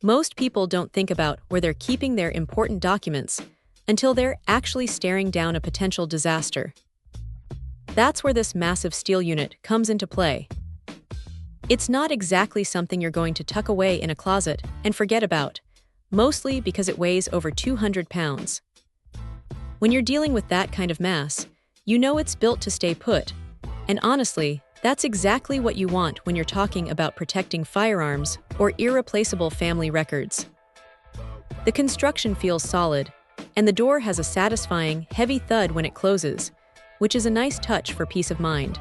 Most people don't think about where they're keeping their important documents until they're actually staring down a potential disaster. That's where this massive steel unit comes into play. It's not exactly something you're going to tuck away in a closet and forget about, mostly because it weighs over 200 pounds. When you're dealing with that kind of mass, you know it's built to stay put, and honestly, that's exactly what you want when you're talking about protecting firearms or irreplaceable family records. The construction feels solid, and the door has a satisfying, heavy thud when it closes, which is a nice touch for peace of mind.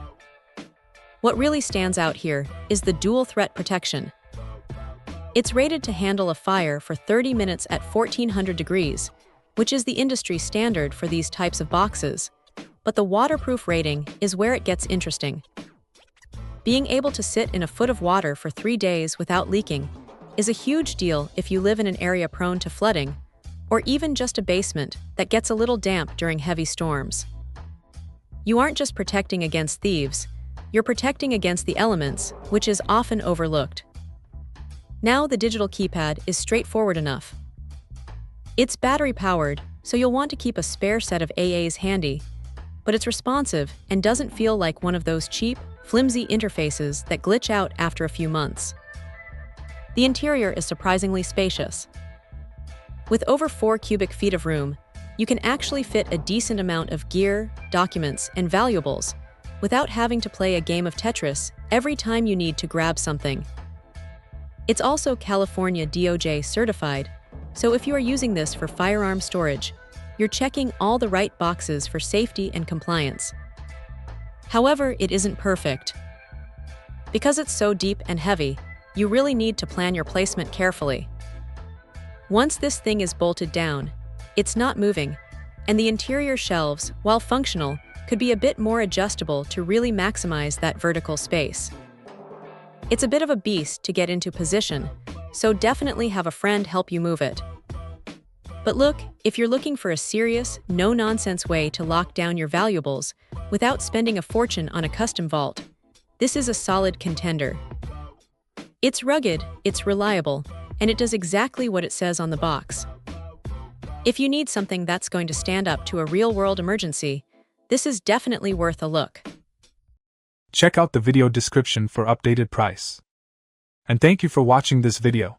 What really stands out here is the dual threat protection. It's rated to handle a fire for 30 minutes at 1400 degrees, which is the industry standard for these types of boxes, but the waterproof rating is where it gets interesting. Being able to sit in a foot of water for 3 days without leaking is a huge deal if you live in an area prone to flooding, or even just a basement that gets a little damp during heavy storms. You aren't just protecting against thieves, you're protecting against the elements, which is often overlooked. Now the digital keypad is straightforward enough. It's battery-powered, so you'll want to keep a spare set of AAs handy, but it's responsive and doesn't feel like one of those cheap, flimsy interfaces that glitch out after a few months. The interior is surprisingly spacious. With over 4 cubic feet of room, you can actually fit a decent amount of gear, documents, and valuables without having to play a game of Tetris every time you need to grab something. It's also California DOJ certified, so if you are using this for firearm storage, you're checking all the right boxes for safety and compliance. However, it isn't perfect. Because it's so deep and heavy, you really need to plan your placement carefully. Once this thing is bolted down, it's not moving, and the interior shelves, while functional, could be a bit more adjustable to really maximize that vertical space. It's a bit of a beast to get into position, so definitely have a friend help you move it. But look, if you're looking for a serious, no-nonsense way to lock down your valuables without spending a fortune on a custom vault, this is a solid contender. It's rugged, it's reliable, and it does exactly what it says on the box. If you need something that's going to stand up to a real-world emergency, this is definitely worth a look. Check out the video description for updated price. And thank you for watching this video.